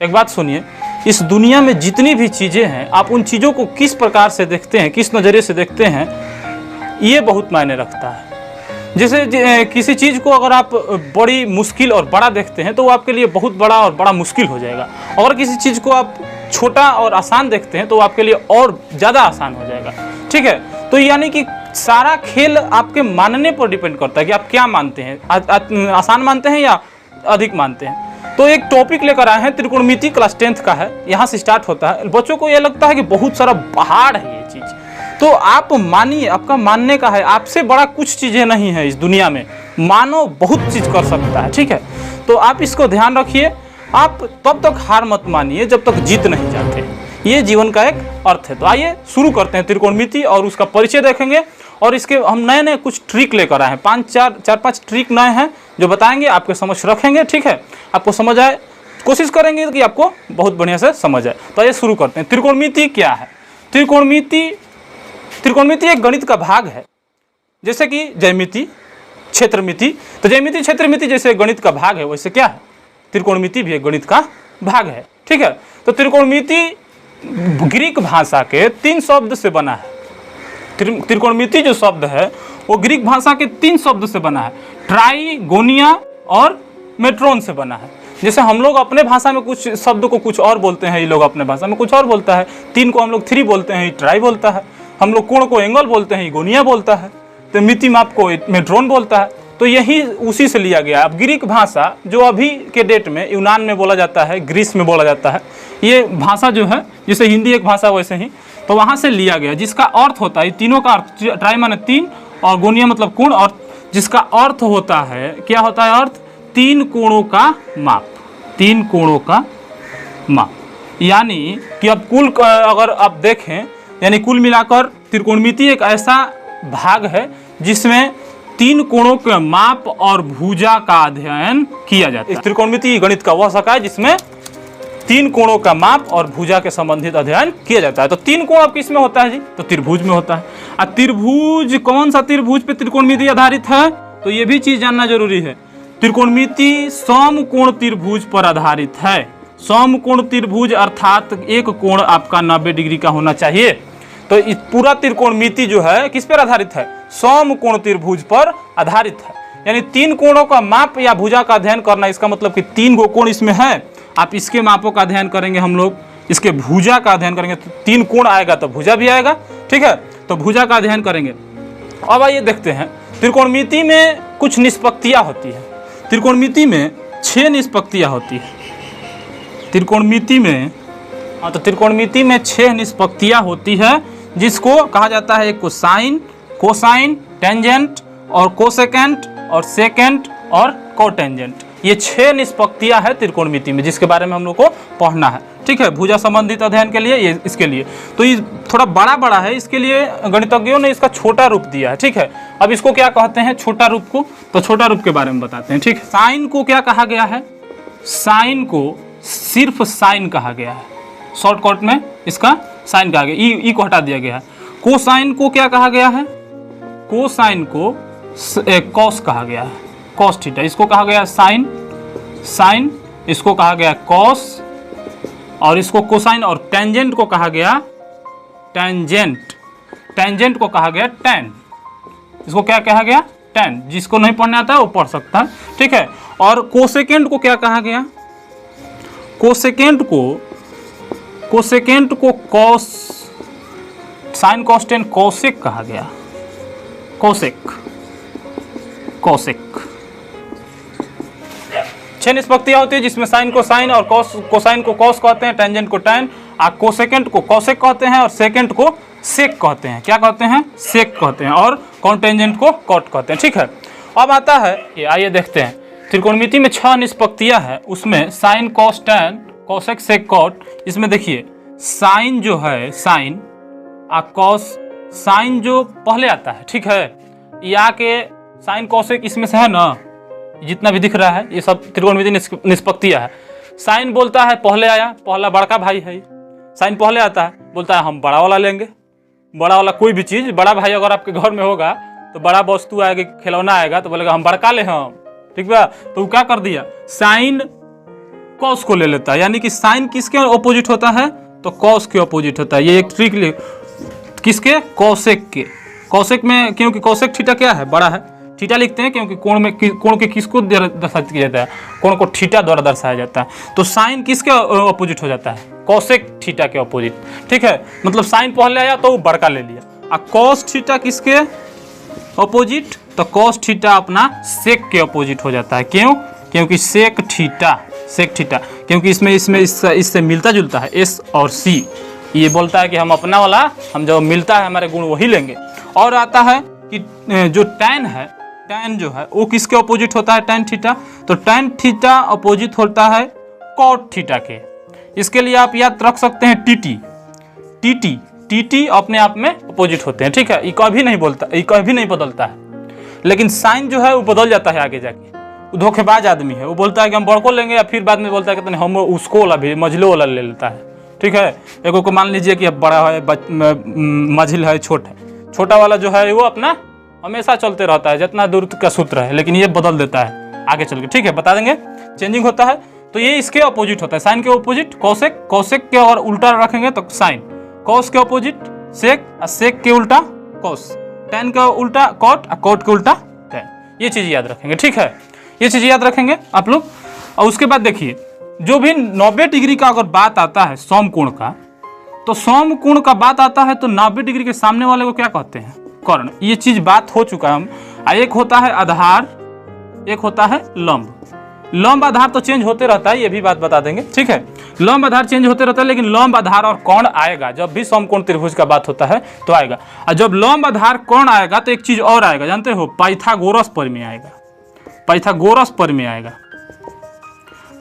एक बात सुनिए, इस दुनिया में जितनी भी चीज़ें हैं, आप उन चीज़ों को किस प्रकार से देखते हैं, किस नज़रिए से देखते हैं, ये बहुत मायने रखता है। जैसे किसी चीज़ को अगर आप बड़ी मुश्किल और बड़ा देखते हैं तो वो आपके लिए बहुत बड़ा और बड़ा मुश्किल हो जाएगा। अगर किसी चीज़ को आप छोटा और आसान देखते हैं तो वो आपके लिए और ज़्यादा आसान हो जाएगा। ठीक है, तो यानी कि सारा खेल आपके मानने पर डिपेंड करता है कि आप क्या मानते हैं, आसान मानते हैं या अधिक मानते हैं। तो एक टॉपिक लेकर आए हैं, त्रिकोणमिति, क्लास 10th का है, यहाँ से स्टार्ट होता है। बच्चों को ये लगता है कि बहुत सारा पहाड़ है ये चीज़, तो आप मानिए, आपका मानने का है, आपसे बड़ा कुछ चीज़ें नहीं है इस दुनिया में। मानव बहुत चीज़ कर सकता है। ठीक है, तो आप इसको ध्यान रखिए। आप तब तक हार मत मानिए जब तक जीत नहीं जाते। ये जीवन का एक अर्थ है। तो आइए शुरू करते हैं त्रिकोणमिति और उसका परिचय देखेंगे। और इसके हम नए नए कुछ ट्रिक लेकर आए हैं, चार पाँच ट्रिक नए हैं जो बताएंगे, आपके समझ रखेंगे। ठीक है, आपको समझ आए, कोशिश करेंगे कि आपको बहुत बढ़िया से समझ आए। तो आइए शुरू करते हैं। त्रिकोणमिति क्या है? त्रिकोणमिति एक गणित का भाग है, जैसे कि ज्यामिति, क्षेत्रमिति। तो ज्यामिति, क्षेत्रमिति जैसे गणित का भाग है, वैसे क्या है, त्रिकोणमिति भी एक गणित का भाग है। ठीक है, तो त्रिकोणमिति ग्रीक भाषा के 3 शब्द से बना है। त्रिकोणमिति जो शब्द है वो ग्रीक भाषा के 3 शब्द से बना है, ट्राइगोनिया और मेट्रोन से बना है। जैसे हम लोग अपने भाषा में कुछ शब्द को कुछ और बोलते हैं, ये लोग अपने भाषा में कुछ और बोलता है। 3 को हम लोग 3 बोलते हैं, ये ट्राई बोलता है। हम लोग कोण को एंगल बोलते हैं, ये गोनिया बोलता है। तो मिति माप को मेट्रोन बोलता है। तो यही उसी से लिया गया। अब ग्रीक भाषा जो अभी के डेट में यूनान में बोला जाता है, ग्रीस में बोला जाता है, ये भाषा जो है, जैसे हिंदी एक भाषा वैसे ही, तो वहाँ से लिया गया, जिसका अर्थ होता है, तीनों का अर्थ, ट्राई माने 3 और गोनिया मतलब कोण, और जिसका अर्थ होता है, क्या होता है अर्थ, 3 कोणों का माप। 3 कोणों का माप, यानी कि अब कुल अगर आप देखें, यानी कुल मिलाकर त्रिकोणमिति एक ऐसा भाग है जिसमें 3 कोणों के माप और भुजा का अध्ययन किया जाता है। इस त्रिकोणमिति गणित का वह शाखा है जिसमें 3 कोणों का माप और भुजा के संबंधित अध्ययन किया जाता है। तो 3 कोण अब किस में होता है जी? तो त्रिभुज में होता है। और त्रिभुज, कौन सा त्रिभुज पे त्रिकोणमिति आधारित है? तो ये भी चीज जानना जरूरी है। त्रिकोणमिति समकोण त्रिभुज पर आधारित है। समकोण त्रिभुज अर्थात एक कोण आपका 90 डिग्री का होना चाहिए। तो इस पूरा त्रिकोणमिति जो है किस पर आधारित है? समकोण त्रिभुज पर आधारित है। यानी 3 कोणों का माप या भुजा का अध्ययन करना, इसका मतलब कि 3 गो कोण इसमें है, आप इसके मापों का अध्ययन करेंगे, हम लोग इसके भुजा का अध्ययन करेंगे। तो 3 कोण आएगा तो भुजा भी आएगा। ठीक है, तो भुजा का अध्ययन करेंगे। अब आइए देखते हैं, त्रिकोणमिति में कुछ निष्पत्तियाँ होती है। त्रिकोणमिति में 6 निष्पत्तियाँ होती है। त्रिकोणमिति में तो त्रिकोणमिति में 6 निष्पत्तियाँ होती है, जिसको कहा जाता है कोसाइन, कोसाइन, टेंजेंट और कोसेकेंट और सेकेंट और कोटेंजेंट। ये 6 निष्पत्तियाँ है त्रिकोणमिति में, जिसके बारे में हम लोग को पढ़ना है। ठीक है, भुजा संबंधित अध्ययन के लिए ये, इसके लिए तो ये थोड़ा बड़ा है, इसके लिए गणितज्ञों ने इसका छोटा रूप दिया है। ठीक है, अब इसको क्या कहते हैं छोटा रूप को? तो छोटा रूप के बारे में बताते हैं। ठीक है, साइन को क्या कहा गया है? साइन को सिर्फ साइन कहा गया है, शॉर्टकट में इसका साइन कहा गया, ई को हटा दिया गया है। कोसाइन को क्या कहा गया है? कोसाइन को कॉस कहा गया है, कॉस थीटा। इसको कहा गया साइन, साइन, इसको कहा गया कॉस, और इसको कोसाइन। और टेंजेंट को कहा गया टेंजेंट, टेंजेंट को कहा गया टैन। इसको क्या कहा गया? टैन। जिसको नहीं पढ़ने आता है वो पढ़ सकता है। ठीक है, और कोसेकेंट को क्या कहा गया? कोसेकेंट को cos, sine cos tan cosec कहा गया, कोसेक, कोसेक। 6 निष्पत्तियां होती है, जिसमें साइन को साइन और कोसाइन को कॉस कहते हैं, टेंजेंट को टैन, कोसेकेंट को कोसेक कहते हैं, और सेकेंट को सेक कहते हैं। क्या कहते हैं? सेक कहते हैं। और कॉन्टेंजेंट को कॉट कहते हैं। ठीक है, अब आता है ये, आइए देखते हैं। त्रिकोणमिति में 6 निष्पत्तियां हैं, उसमें sine cos tan cosec sec cot. इसमें देखिए साइन जो है, साइन कॉस, साइन जो पहले आता है, ठीक है, या के साइन कोसेक इसमें से है ना, जितना भी दिख रहा है ये सब त्रिकोणमिति निष्पत्तियां है। साइन बोलता है पहले आया, पहला बड़का भाई है, साइन पहले आता है, बोलता है हम बड़ा वाला लेंगे। बड़ा वाला कोई भी चीज, बड़ा भाई अगर आपके घर में होगा तो बड़ा वस्तु आएगी, खिलौना आएगा तो बोलेगा हम बड़का ले हम, ठीक बा। तो क्या कर दिया, साइन कॉस को ले लेता है, यानी कि साइन किसके ऑपोजिट होता है, तो कॉस के ऑपोजिट होता है। ये एक ट्रिक किसके, कोसेक के। कोसेक में, क्योंकि कोसेक थीटा क्या है, बड़ा है, थीटा लिखते हैं क्योंकि कोण में कोण के किसको दर्शाया जाता है, कोण को थीटा द्वारा दर्शाया जाता है। तो साइन किसके ऑपोजिट हो जाता है, कोसेक थीटा के ऑपोजिट, ठीक है। मतलब साइन पहले आया तो वो बड़का ले लिया, और कॉस थीटा किसके ऑपोजिट, तो कॉस थीटा अपना सेक के ऑपोजिट हो जाता है। क्यों, क्योंकि सेक थीटा क्योंकि इससे मिलता जुलता है एस और सी। ये बोलता है कि हम अपना वाला, हम जो मिलता है हमारे गुण वही लेंगे। और आता है कि जो टैन है, टैन जो है वो किसके ऑपोजिट होता है, टैन थीटा। तो टैन थीटा ऑपोजिट होता है कॉट थीटा के। इसके लिए आप याद रख सकते हैं टी अपने आप में ऑपोजिट होते हैं, ठीक है। ये कभी नहीं बोलता, ये कभी नहीं बदलता है। लेकिन साइन जो है वो बदल जाता है आगे जाके। वो धोखेबाज आदमी है, वो बोलता है कि हम बड़को लेंगे, या फिर बाद में बोलता है कि हम उसको वाला भी मझलो वाला ले लेता है, ठीक है। एक को मान लीजिए कि अब बड़ा है, मझिल है, छोटा वाला जो है वो अपना हमेशा चलते रहता है, जितना दूर का सूत्र है, लेकिन ये बदल देता है आगे चल के, ठीक है, बता देंगे, चेंजिंग होता है। तो ये इसके ऑपोजिट होता है, साइन के ऑपोजिट कोसेक, कोसेक के और उल्टा रखेंगे तो साइन, कॉस के ऑपोजिट सेक, सेक के उल्टा कॉस, टैन का उल्टा कॉट, कॉट के उल्टा टैन। ये चीज याद रखेंगे, ठीक है, ये चीज याद रखेंगे आप लोग। और उसके बाद देखिए, जो भी 90 डिग्री का अगर बात आता है समकोण का, तो समकोण का बात आता है तो 90 डिग्री के सामने वाले को क्या कहते हैं, कर्ण। ये चीज बात हो चुका है हम। एक होता है आधार, एक होता है लंब। लंब आधार तो चेंज होते रहता है, ये भी बात बता देंगे, ठीक है। लंब आधार चेंज होते रहता है, लेकिन लंब आधार और कोण आएगा जब भी समकोण त्रिभुज का बात होता है तो आएगा। और जब लंब आधार कोण आएगा तो एक चीज और आएगा, जानते हो, पाइथागोरस प्रमेय आएगा। पाइथागोरस प्रमेय आएगा,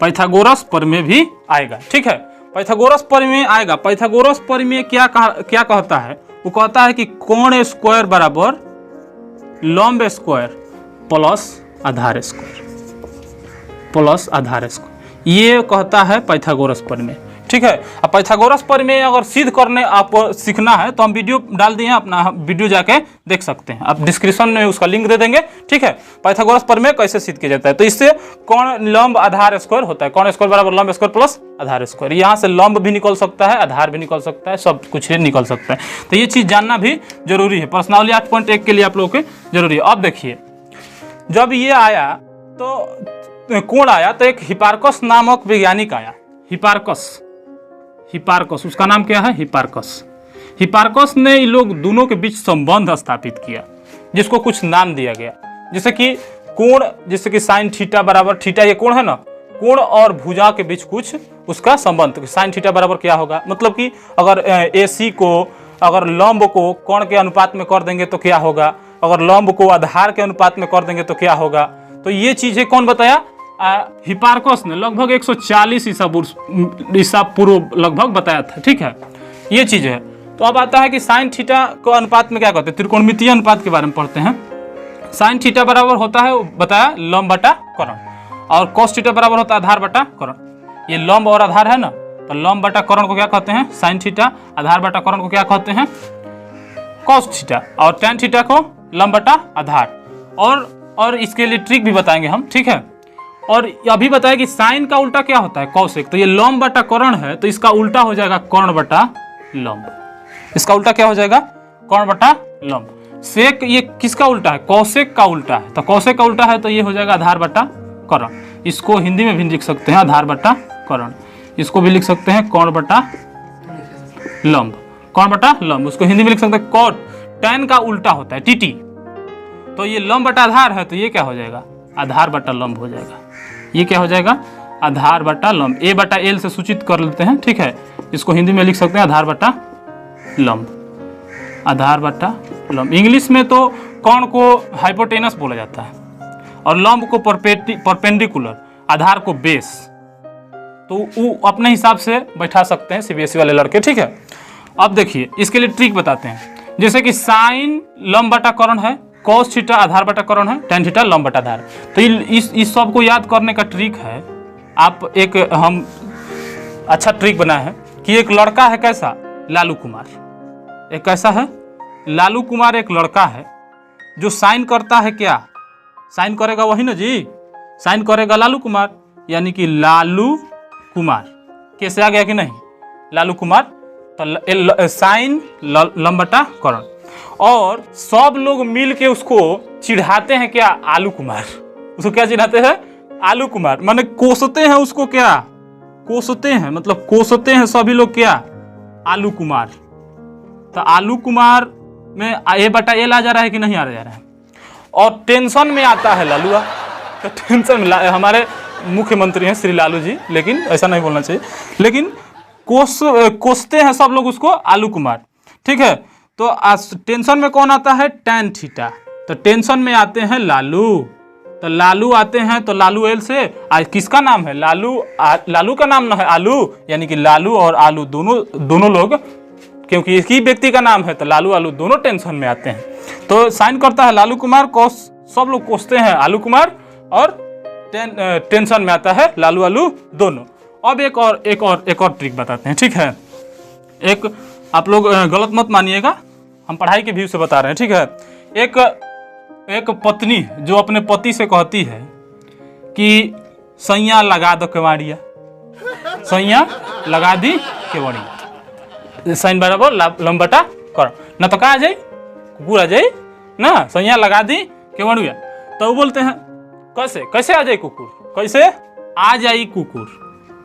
पाइथागोरस प्रमेय भी आएगा, ठीक है। पाइथागोरस प्रमेय आएगा। पाइथागोरस प्रमेय क्या कहता है, वो कहता है कि कोण स्क्वायर बराबर लंब स्क्वायर प्लस आधार स्क्वायर, प्लस आधार स्क्वायर, ये कहता है पाइथागोरस प्रमेय, ठीक है। अब पाइथागोरस प्रमेय अगर सिद्ध करने आपको सीखना है तो हम वीडियो डाल दिए, अपना वीडियो जाके देख सकते हैं, आप डिस्क्रिप्शन में उसका लिंक दे देंगे, ठीक है। पाइथागोरस प्रमेय कैसे सिद्ध किया जाता है, तो इससे कोण लंब आधार स्क्वायर होता है, कोण स्क्वायर बराबर लंब स्क्वायर प्लस आधार स्क्वायर। यहाँ से लंब भी निकल सकता है, आधार भी निकल सकता है, सब कुछ निकल सकता है। तो ये चीज जानना भी जरूरी है, प्रश्नावली 8.1 के लिए आप लोगों के जरूरी है। अब देखिए, जब ये आया तो कोण आया तो एक हिपार्कस नामक वैज्ञानिक आया, हिपार्कस, उसका नाम क्या है, हिपार्कस ने इन लोग दोनों के बीच संबंध स्थापित किया, जिसको कुछ नाम दिया गया। जैसे कि कोण, जैसे कि साइन थीटा बराबर, थीटा ये कोण है ना, कोण और भुजा के बीच कुछ उसका संबंध, साइन थीटा बराबर क्या होगा, मतलब कि अगर AC को अगर लंब को कोण के अनुपात में कर देंगे तो क्या होगा, अगर लंब को आधार के अनुपात में कर देंगे तो क्या होगा। तो ये चीजें कौन बताया, हिपार्कस ने लगभग 140 ईसा पूर्व लगभग बताया था, ठीक है, ये चीज है। तो अब आता है कि साइन थीटा को अनुपात में क्या कहते हैं, त्रिकोणमितीय अनुपात के बारे में पढ़ते हैं। साइन थीटा बराबर होता है, बताया, लंब बटा कर्ण, और कॉस थीटा बराबर होता है आधार बटा कर्ण। ये लंब और आधार है ना, तो लंब बटा कर्ण को क्या कहते हैं, साइन थीटा, आधार बटा कर्ण को क्या कहते हैं, कॉस थीटा, और टैन थीटा को लंब बटा आधार। और इसके लिए ट्रिक भी बताएंगे हम, ठीक है। और अभी बताया कि साइन का उल्टा क्या होता है, कौशिक। तो ये लंब बटा कर्ण है, तो इसका उल्टा हो जाएगा कर्ण बटा लंब। इसका उल्टा क्या हो जाएगा, कर्ण बटा लंब। सेक ये किसका उल्टा है, कौशिक का उल्टा है, तो कौशिक का उल्टा है तो ये हो जाएगा आधार बटा कर्ण। इसको हिंदी में भी लिख सकते हैं आधार बटा कर्ण, इसको भी लिख सकते हैं कर्ण बटा लंब, कर्ण बटा लंब, उसको हिंदी में लिख सकते हैं कॉट। टैन का उल्टा होता है टीटी, तो ये लंब बटा आधार है, तो ये क्या हो जाएगा, आधार बटा लंब हो जाएगा। ये क्या हो जाएगा, आधार बटा लंब, ए बटा एल से सूचित कर लेते हैं, ठीक है। इसको हिंदी में लिख सकते हैं आधार बटा लंब, आधार बटा लंब। इंग्लिश में तो कर्ण को हाइपोटेनस बोला जाता है और लंब को परपेंडिकुलर, आधार को बेस। तो वो अपने हिसाब से बैठा सकते हैं CBSE वाले लड़के, ठीक है। अब देखिए, इसके लिए ट्रिक बताते हैं। जैसे कि साइन लंब बटा कर्ण है, कॉस थीटा आधार बटा कर्ण है, टैन थीटा लंब बटा आधार। तो इस सब को याद करने का ट्रिक है, आप एक हम अच्छा ट्रिक बनाए हैं कि एक लड़का है, कैसा, लालू कुमार। एक कैसा है, लालू कुमार एक लड़का है जो साइन करता है, क्या साइन करेगा, वही ना जी, साइन करेगा लालू कुमार, यानी कि लालू कुमार, कैसे आ गया कि नहीं, लालू कुमार, तो साइन लम बटा करण। और सब लोग मिल के उसको चिढ़ाते हैं क्या, आलू कुमार। उसको क्या चिढ़ाते हैं, आलू कुमार, माने कोसते हैं उसको, क्या कोसते हैं, मतलब कोसते हैं सभी लोग क्या, आलू कुमार। तो आलू कुमार में ए बटा एल आ जा रहा है कि नहीं आ जा रहा है। और टेंशन में आता है लालूआ, तो टेंशन में हमारे मुख्यमंत्री हैं श्री लालू जी, लेकिन ऐसा नहीं बोलना चाहिए, लेकिन कोसते हैं सब लोग उसको आलू कुमार, ठीक है। तो टेंशन में कौन आता है, टैन थीटा, तो टेंशन में आते हैं लालू, तो लालू आते हैं, तो लालू एल से आज किसका नाम है, लालू, लालू का नाम ना है आलू, यानी कि लालू और आलू दोनों लोग, क्योंकि एक ही व्यक्ति का नाम है, तो लालू आलू दोनों टेंशन में आते हैं। तो साइन करता है लालू कुमार, कोस सब लोग कोसते हैं आलू कुमार, और टेंशन में आता है लालू आलू दोनों। अब एक और ट्रिक बताते हैं, ठीक है। एक आप लोग गलत मत मानिएगा, हम पढ़ाई के व्यू से बता रहे हैं, ठीक है। एक पत्नी जो अपने पति से कहती है कि सैया लगा दो केवाड़िया, सैया लगा दी केवाड़िया, साइन बराबर लम बटा कर, ना तो कहा जाए कुकुर आ जाए ना, सैया लगा दी केवाड़िया। तो वो बोलते हैं कैसे आ जाए कुकुर, कैसे आ जाए कुकुर,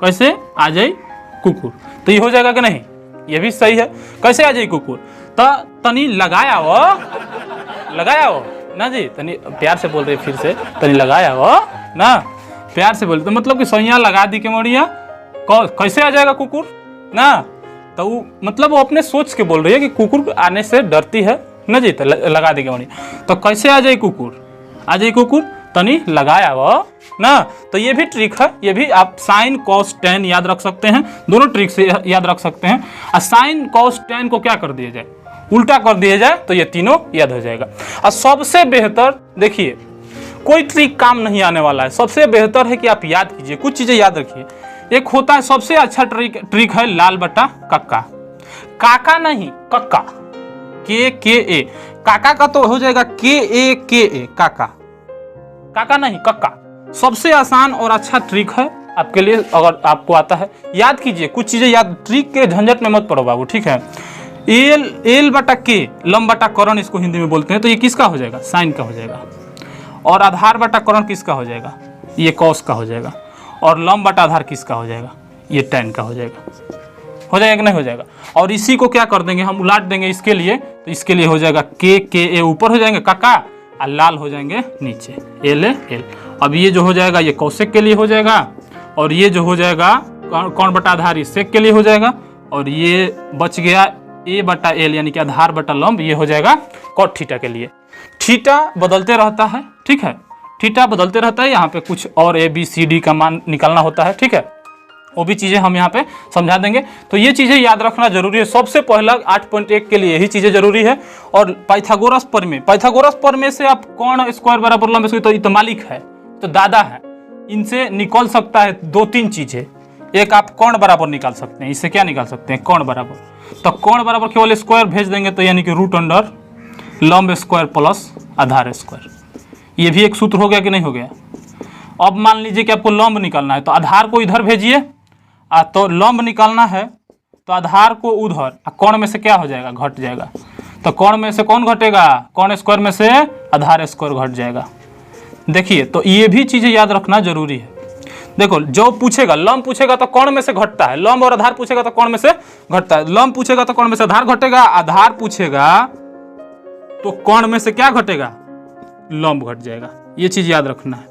कैसे आ जाए कुकुर, तो ये हो जाएगा कि नहीं, ये भी सही है, कैसे आ जाए कुकुर, तो तनी लगाया वो ना जी, तनी प्यार से बोल रहे फिर से, तनी लगाया वो ना, प्यार से बोल, तो मतलब कि सैया लगा दी के मोड़िया, कैसे आ जाएगा कुकुर ना, तो वो मतलब वो अपने सोच के बोल रही है कि कुकुर आने से डरती है ना जी, तो लगा दी के मोड़िया, तो कैसे आ जाए कुकुर, तनी लगाया वो ना। तो ये भी ट्रिक है, ये भी आप साइन कॉस टेन याद रख सकते हैं, दोनों ट्रिक से याद रख सकते हैं। और साइन कॉस टेन को क्या कर दिया जाए, उल्टा कर दिया जाए, तो ये तीनों याद हो जाएगा। और सबसे बेहतर देखिए, कोई ट्रिक काम नहीं आने वाला है, सबसे बेहतर है कि आप याद कीजिए, कुछ चीजें याद रखिए। एक होता है सबसे अच्छा ट्रिक है लाल बटा कक्का, काका नहीं कक्का, के ए, काका का तो हो जाएगा के ए, काका नहीं कक्का, सबसे आसान और अच्छा ट्रिक है आपके लिए, अगर आपको आता है याद कीजिए, कुछ चीजें याद, ट्रिक के झंझट में मत पड़ो बाबू, ठीक है। एल बटा के लम बटा करण इसको हिंदी में बोलते हैं, तो ये किसका हो जाएगा, साइन का हो जाएगा। और आधार बटा करण किसका हो जाएगा, ये कॉस का हो जाएगा। और लम बटा आधार किसका हो जाएगा, ये टैन का हो जाएगा कि नहीं हो जाएगा। और इसी को क्या कर देंगे, हम उलाट देंगे इसके लिए, तो इसके लिए हो जाएगा के ए ऊपर हो जाएंगे काका, और लाल हो जाएंगे नीचे एल। अब ये जो हो जाएगा ये कौशिक के लिए हो जाएगा, और ये जो हो जाएगा कौन बटा आधार ये सेक के लिए हो जाएगा, और ये बच गया ए बटा एल यानी कि आधार बटा लंब, ये हो जाएगा कॉट थीटा के लिए। थीटा बदलते रहता है, ठीक है, थीटा बदलते रहता है, यहाँ पे कुछ और ए बी सी डी का मान निकालना होता है, ठीक है, वो भी चीज़ें हम यहाँ पे समझा देंगे। तो ये चीज़ें याद रखना जरूरी है, सबसे पहला 8.1 के लिए यही चीज़ें जरूरी है। और पाइथागोरस प्रमेय से आप कौन स्क्वायर बराबर लंब स्क्वायर, तो ये तो मालिक है, तो दादा है, इनसे निकल सकता है 2-3 चीज़ें। एक आप कौन बराबर निकाल सकते हैं, इससे क्या निकाल सकते हैं, कौन बराबर, तो कौन बराबर केवल स्क्वायर भेज देंगे, तो यानी कि रूट अंडर लंब स्क्वायर प्लस आधार स्क्वायर, ये भी एक सूत्र हो गया कि नहीं हो गया। अब मान लीजिए कि आपको लंब निकालना है, तो आधार को इधर भेजिए, तो लंब निकालना है तो आधार को उधर, कौन में से क्या हो जाएगा, घट जाएगा, तो कौन में से कौन घटेगा, कौन स्क्वायर में से आधार स्क्वायर घट जाएगा। देखिए, तो ये भी चीज़ें याद रखना जरूरी है। देखो, जो पूछेगा लंब पूछेगा तो कौन में से घटता है, लंब और आधार पूछेगा तो कौन में से घटता है, लंब पूछेगा तो कौन में से आधार घटेगा, आधार पूछेगा तो कौन में से क्या घटेगा, लंब घट जाएगा। ये चीज़ याद रखना है,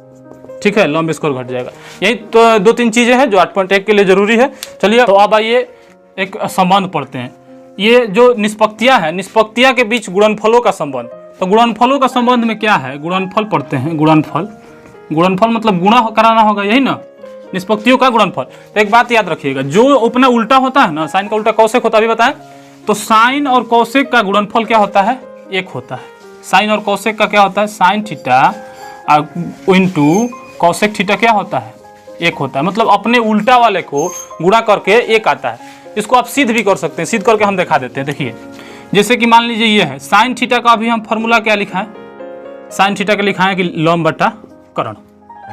ठीक है, लंब स्क्वायर घट जाएगा। यही तो 2-3 चीजें हैं जो 8.1 के लिए जरूरी है। चलिए, तो अब आइए एक संबंध पढ़ते हैं। ये जो निष्पत्तियां हैं, निष्पत्तियां के बीच गुणनफलों का संबंध, तो गुणनफलों का संबंध में क्या है, गुणनफल पढ़ते हैं। गुणनफल मतलब गुणा कराना होगा, यही ना, निष्पत्तियों का गुणनफल। तो एक बात याद रखिएगा, जो अपना उल्टा होता है ना, साइन का उल्टा कौशिक होता है, अभी बताएं, तो साइन और कौशिक का गुणनफल क्या होता है, एक होता है। साइन और कौशिक का क्या होता है, sine theta into Kaushik theta क्या होता है, एक होता है। मतलब अपने उल्टा वाले को गुणा करके एक आता है। इसको आप सिद्ध भी कर सकते हैं, सिद्ध करके हम दिखा देते हैं। देखिए, जैसे कि मान लीजिए ये है साइन थीटा का, अभी हम फॉर्मूला क्या लिखा है, साइन थीटा का लिखा है कि लंब बटा करण,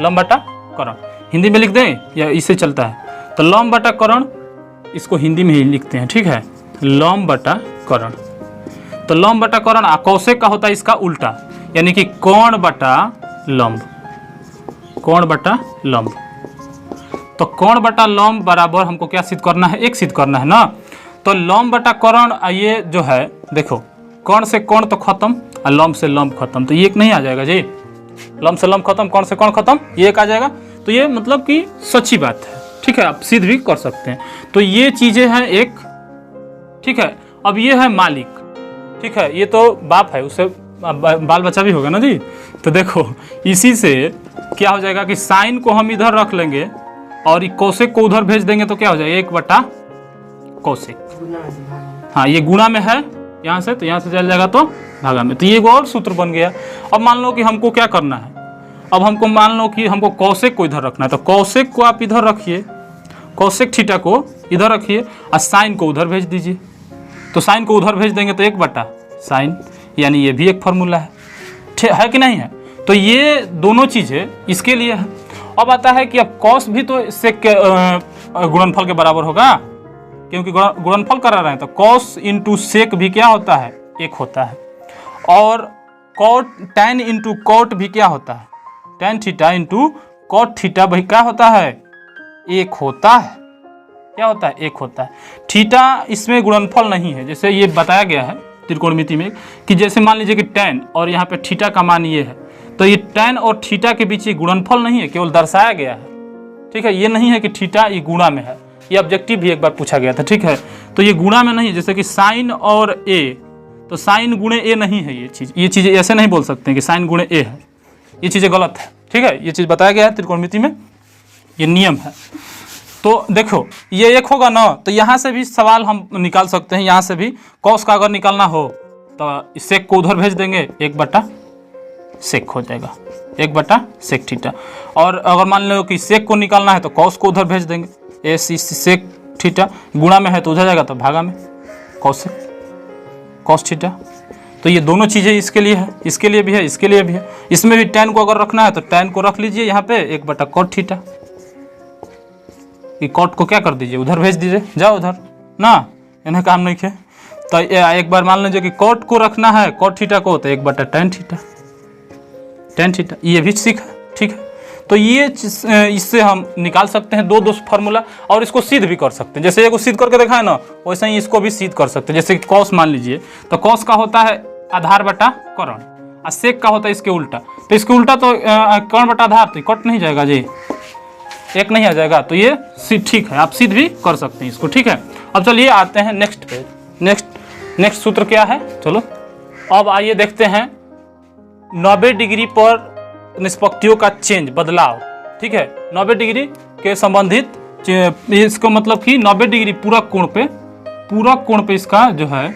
लंब बटा करण, हिंदी में लिख दें या इससे चलता है, तो लंब बटा कर्ण इसको हिंदी में ही लिखते हैं, ठीक है, लंब बटा कर्ण। तो लंब बटा कर्ण कौशिक का होता है इसका उल्टा, यानी कि कोण बटा लंब, कोण बटा लंब। तो कोण बटा लंब बराबर हमको क्या सिद्ध करना है, एक सिद्ध करना है ना। तो लंब बटा कर्ण ये जो है देखो, कर्ण से कोण तो खत्म और लंब से लंब खत्म, तो ये एक नहीं आ जाएगा जी, लंब से लंब खत्म, कोण से कोण खत्म, ये एक आ जाएगा। तो ये मतलब कि सच्ची बात है, ठीक है, आप सिद्ध भी कर सकते हैं। तो ये चीजें हैं एक, ठीक है। अब ये है मालिक, ठीक है, ये तो बाप है, उससे बाल बच्चा भी होगा ना जी। तो देखो इसी से क्या हो जाएगा कि साइन को हम इधर रख लेंगे और ये कौशिक को उधर भेज देंगे, तो क्या हो जाएगा, 1 बटा कौशिक। हाँ, ये गुणा में है यहाँ से, तो यहाँ से चल जाएगा तो भागा में, तो ये एक और सूत्र बन गया। अब मान लो कि हमको क्या करना है, अब हमको मान लो कि हमको कौशिक को इधर रखना है, तो कौशिक को आप इधर रखिए, कौशिक थीटा को इधर रखिए और साइन को उधर भेज दीजिए। तो साइन को उधर भेज देंगे तो 1 बटा साइन, यानी ये भी एक फॉर्मूला है कि नहीं है। तो ये दोनों चीज़ें इसके लिए है। अब आता है कि अब कॉस भी तो सेक के गुणनफल के बराबर होगा, क्योंकि गुणनफल करा रहे हैं, तो कॉस इंटू सेक भी क्या होता है, 1 होता है। और कॉट टैन इंटू कॉट भी क्या होता है, tan theta into cot theta भी क्या होता है, 1 होता है। क्या होता है, 1 होता है। थीटा इसमें गुणनफल नहीं है, जैसे ये बताया गया है त्रिकोणमिति में कि जैसे मान लीजिए कि टैन और यहाँ पे थीटा का मान ये है, तो ये टैन और थीटा के बीच ये गुणनफल नहीं है, केवल दर्शाया गया है, ठीक है। ये नहीं है कि थीटा ये गुणा में है, ये ऑब्जेक्टिव भी एक बार पूछा गया था, ठीक है। तो ये गुणा में नहीं है, जैसे कि साइन और ए, तो साइन गुणे ए नहीं है ये चीज़ ऐसे नहीं बोल सकते हैं कि साइन गुणे ए है, ये चीज़ें गलत है, ठीक है। ये चीज़ बताया गया है त्रिकोणमिति में, ये नियम है। तो देखो ये 1 होगा ना, तो यहाँ से भी सवाल हम निकाल सकते हैं, यहाँ से भी कॉस का अगर निकालना हो तो सेक को उधर भेज देंगे, 1 बटा सेक हो जाएगा, 1 बटा सेक थीटा। और अगर मान लो कि सेक को निकालना है तो कॉस को उधर भेज देंगे, ए सी सेक थीटा, गुणा में है तो उधर जाएगा तो भागा में कॉसेक कॉस थीटा। तो ये दोनों चीज़ें इसके लिए है, इसके लिए भी है, इसके लिए भी है। इसमें भी टैन को अगर रखना है तो टैन को रख लीजिए यहाँ पे 1 बटा कॉट थीटा, ये कॉट को क्या कर दीजिए, उधर भेज दीजिए, जाओ उधर ना, इन्हें काम नहीं है। तो एक बार मान लीजिए कि कॉट को रखना है, कॉट थीटा को, तो 1 बटा टैन थीटा, टैन थीटा, ये भी सीखा, ठीक है। तो ये इससे हम निकाल सकते हैं दो फार्मूला, और इसको सिद्ध भी कर सकते हैं। जैसे एक सिद्ध करके देखा है ना, वैसे ही इसको भी सिद्ध कर सकते हैं। जैसे कॉस मान लीजिए, तो कॉस का होता है आधार बटा कर्ण, और सेक का होता है इसके उल्टा। तो इसके उल्टा तो कर्ण बटा आधार, तो कट नहीं जाएगा जी, 1 नहीं आ जाएगा। तो ये ठीक है, आप सिद्ध भी कर सकते हैं इसको, ठीक है। अब चलिए आते हैं नेक्स्ट पेज, नेक्स्ट सूत्र क्या है, चलो अब आइए देखते हैं 90 डिग्री पर निष्पत्तियों का चेंज, बदलाव, ठीक है। 90 डिग्री के संबंधित इसको मतलब कि 90 डिग्री पूरक कोण पे इसका जो है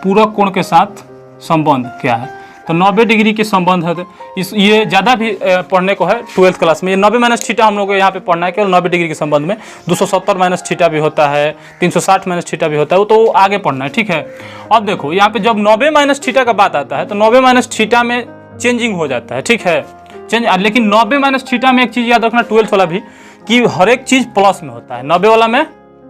पूरक कोण के साथ संबंध क्या है। तो 90 डिग्री के संबंध है, ये ज़्यादा भी पढ़ने को है 12th क्लास में। ये 90 माइनस थीटा हम लोग को यहाँ पे पढ़ना है, केवल 90 डिग्री के संबंध में। 270 माइनस थीटा भी होता है, 360 माइनस थीटा भी होता है, वो तो आगे पढ़ना है, ठीक है। अब देखो यहाँ पे जब 90 माइनस थीटा का बात आता है तो 90 माइनस थीटा में चेंजिंग हो जाता है, ठीक है, चेंज। लेकिन 90 माइनस थीटा में एक चीज़ याद रखना 12th वाला भी, कि हर एक चीज़ प्लस में होता है, 90 वाला में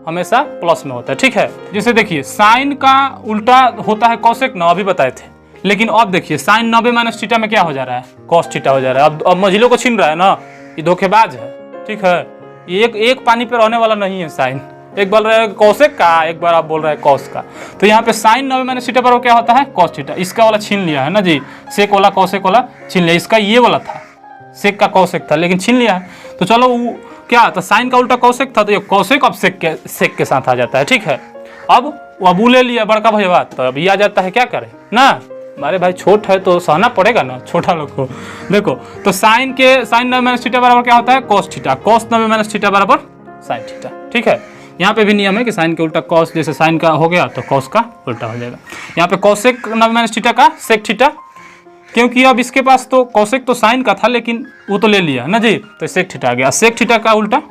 हमेशा प्लस में होता है, ठीक है। जैसे देखिए साइन का उल्टा होता है कॉसेक ना, अभी बताए थे। लेकिन अब देखिए साइन 90 माइनस थीटा में क्या हो जा रहा है, कॉस थीटा हो जा रहा है। अब मझिलों को छीन रहा है ना, ये धोखेबाज है, ठीक है। ये एक पानी पे रहने वाला नहीं है साइन, एक बोल रहा है कॉसेक का, एक बार आप बोल रहे हैं कॉस का। तो यहाँ पे साइन 90 माइनस थीटा पर क्या होता है, कॉस थीटा। इसका वाला छीन लिया है ना जी, सेक वाला कॉसेक वाला छीन लिया, इसका ये वाला था, सेक का कॉसेक था, लेकिन छीन लिया है। तो चलो वो क्या था, साइन का उल्टा कॉसेक था, तो ये कॉसेक अब सेक के साथ आ जाता है, ठीक है। अब वो अबू ले लिया बड़का भैया, तो अभी आ जाता है, क्या करे ना, हमारे भाई छोट है तो सहना पड़ेगा ना छोटा लोग को। देखो तो साइन 90 माइनस थीटा बराबर क्या होता है, cos theta, cos 90 minus theta बराबर साइन थीटा, ठीक है। यहाँ पे भी नियम है कि साइन के उल्टा कॉस, जैसे साइन का हो गया तो कॉस का उल्टा हो जाएगा। यहाँ पे कॉसेक 90 माइनस थीटा का सेक थीटा, क्योंकि अब इसके पास तो कॉसेक तो साइन का था, लेकिन वो तो ले लिया ना जी, तो सेक थीटा आ गया। सेक थीटा का उल्टा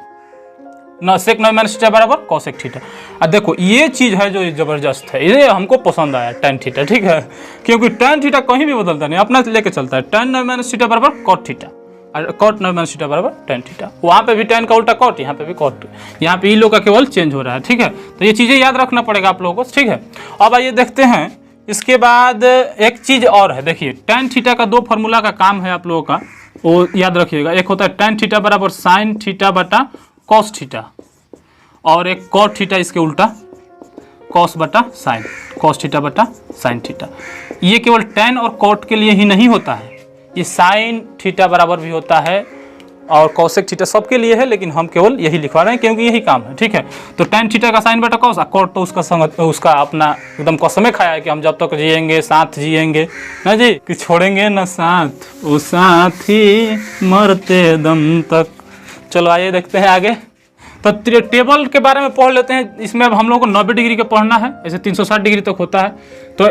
ना, सेक 90 माइनस थीटा बराबर कॉसेक थीटा। अब देखो ये चीज़ है जो ज़बरदस्त है, ये हमको पसंद आया, टैन थीटा, ठीक है। क्योंकि टैन थीटा कहीं भी बदलता नहीं, अपना लेके चलता है। टैन 90 माइनस थीटा बराबर कॉट थीटा, और कॉट माइनस थीटा बराबर टेन थीटा। वहाँ पे भी टेन का उल्टा कॉट, यहाँ पे भी कॉट, यहाँ पे ई लोग का केवल चेंज हो रहा है। ठीक है, तो ये चीज़ें याद रखना पड़ेगा आप लोगों को। ठीक है, अब आइए देखते हैं इसके बाद एक चीज़ और है। देखिए टेन थीटा का 2 फार्मूला का काम है आप लोगों का, वो याद रखिएगा। एक होता है टेन थीटा बराबर साइन थीटा बटा कॉस थीटा, और एक कॉट थीटा इसके उल्टा कॉस बटा साइन, कॉस थीटा बटा साइन थीटा। ये केवल टेन और कॉट के लिए ही नहीं होता है, ये साइन थीटा बराबर भी होता है और कॉसेक थीटा सबके लिए है, लेकिन हम केवल यही लिखवा रहे हैं क्योंकि यही काम है। ठीक है, तो टेन थीटा का साइन बटा कॉस, कॉट तो उसका अपना एकदम कसम खाया है कि हम जब तक जिएंगे साथ जिएंगे ना जी, कि छोड़ेंगे न साथ वो साथी मरते दम तक। चलो आइए देखते हैं आगे। तो टेबल के बारे में पढ़ लेते हैं। इसमें अब हम लोग को 90 डिग्री का पढ़ना है, ऐसे 360 डिग्री तक होता है, तो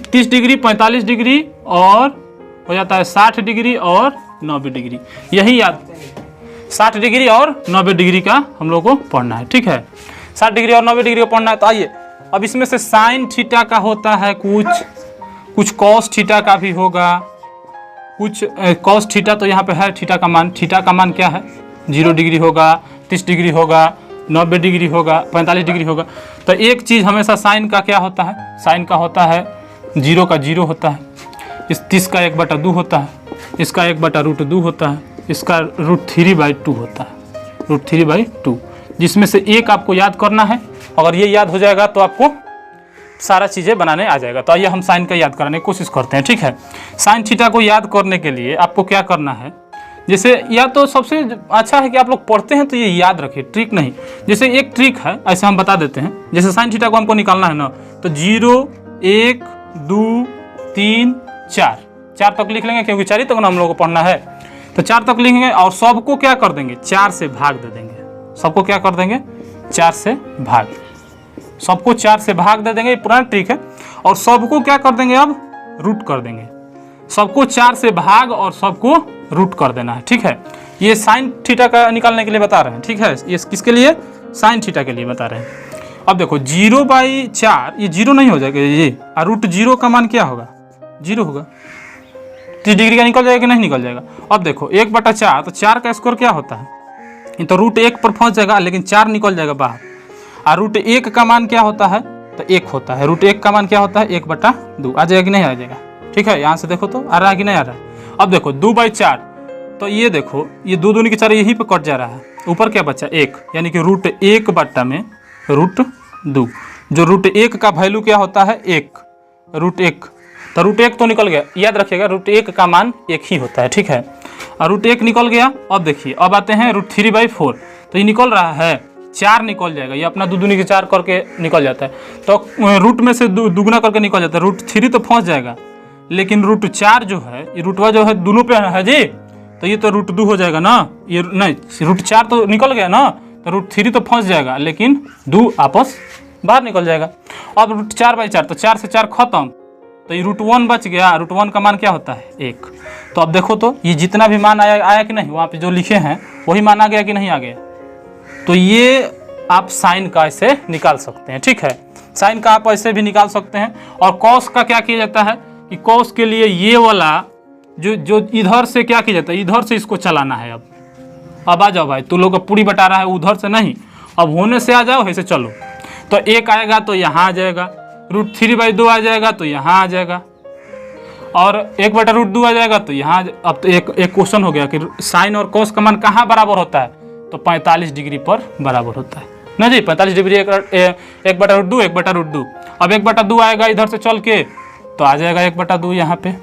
30 डिग्री 45 डिग्री और हो जाता है 60 डिग्री और 90 डिग्री, यही याद 60 डिग्री और 90 डिग्री का हम लोग को पढ़ना है। ठीक है, 60 डिग्री और 90 डिग्री का पढ़ना है। तो आइए अब इसमें से साइन थीटा का होता है कुछ कॉस थीटा का भी होगा, कुछ कॉस थीटा तो यहाँ पे है, थीटा का मान क्या है 0 डिग्री होगा, 30 डिग्री होगा, 90 डिग्री होगा, 45 डिग्री होगा। तो एक चीज़ हमेशा साइन का क्या होता है, साइन का होता है 0 का 0 होता है, इस 30 का 1/2 होता है, इसका 1/√2 होता है, इसका √3/2 होता है, √3/2, जिसमें से एक आपको याद करना है। अगर ये याद हो जाएगा तो आपको सारा चीज़ें बनाने आ जाएगा। तो आइए हम साइन का याद कराने की कोशिश करते हैं। ठीक है, साइन थीटा को याद करने के लिए आपको क्या करना है, जैसे या तो सबसे अच्छा है कि आप लोग पढ़ते हैं तो ये याद रखिए, ट्रिक नहीं। जैसे एक ट्रिक है, ऐसे हम बता देते हैं। जैसे साइन थीटा को हमको निकालना है ना, तो 0 1 2 3 4 तक लिख लेंगे, क्योंकि 4 ही तक ना हम लोग को पढ़ना है। तो 4 तक लिखेंगे और सबको क्या कर देंगे 4 से भाग दे देंगे। सबको क्या कर देंगे 4 से भाग, सबको 4 से भाग दे देंगे, ये पुराना ट्रिक है। और सबको क्या कर देंगे अब रूट कर देंगे, सबको 4 से भाग और सबको रूट कर देना है। ठीक है, ये साइन थीटा का निकालने के लिए बता रहे हैं। ठीक है, ये किसके लिए, साइन थीटा के लिए बता रहे हैं। अब देखो 0/4 ये 0 नहीं हो जाएगा ये, और √0 का मान क्या होगा 0 होगा, 30 डिग्री का निकल जाएगा कि नहीं निकल जाएगा। अब देखो 1/4, तो 4 का स्क्वायर क्या होता है, ये तो √1 पर पहुंच जाएगा, लेकिन 4 निकल जाएगा बाहर। और √1 का मान क्या होता है, तो 1 होता है। √1 का मान क्या होता है 1/2, आ जाएगा कि नहीं आ जाएगा। ठीक है, यहाँ से देखो तो आ रहा है कि नहीं आ रहा है। अब देखो 2/4, तो ये देखो ये 2 दूनी के 4 यहीं पे कट जा रहा है, ऊपर क्या बचा 1, यानी कि √1 में √2, जो √1 का वैल्यू क्या होता है 1, √1, तो √1 तो निकल गया। याद रखिएगा √1 का मान 1 ही होता है। ठीक है, और √1 निकल गया। अब देखिए अब आते हैं √3/4, तो ये निकल रहा है 4 निकल जाएगा, ये अपना 2 दूनी के 4 करके निकल जाता है, तो रूट में से दुगुना करके निकल जाता है। √3 तो पहुंच जाएगा, लेकिन √4 जो है ये √1 जो है दोनों पे है जी, तो ये तो √2 हो जाएगा ना, ये नहीं √4 तो निकल गया ना, तो √3 तो फंस जाएगा, लेकिन 2 आपस बाहर निकल जाएगा। अब √4/4, तो 4 से 4 खत्म, तो ये √1 बच गया। √1 का मान क्या होता है 1। तो अब देखो तो ये जितना भी मान आया कि नहीं, वहाँ पे जो लिखे हैं वही मान आ गया कि नहीं आ गया। तो ये आप साइन का ऐसे निकाल सकते हैं। ठीक है, साइन का आप ऐसे भी निकाल सकते हैं। और कॉस का क्या किया जाता है कि कॉस के लिए ये वाला जो इधर से क्या किया जाता है, इधर से इसको चलाना है। अब आ जाओ भाई, तू लोग का पूरी बता रहा है उधर से नहीं, अब होने से आ जाओ, ऐसे चलो। तो 1 आएगा तो यहाँ आ जाएगा, √3/2 आ जाएगा तो यहाँ आ जाएगा, और 1/√2 आ जाएगा तो यहाँ। अब तो एक क्वेश्चन हो गया कि साइन और कॉस का मान कहाँ बराबर होता है, तो 45 डिग्री पर बराबर होता है ना जी। 45 डिग्री 1/√2 1/√2। अब 1/2 आएगा इधर से चल के, तो आ जाएगा 1/2 यहाँ पे।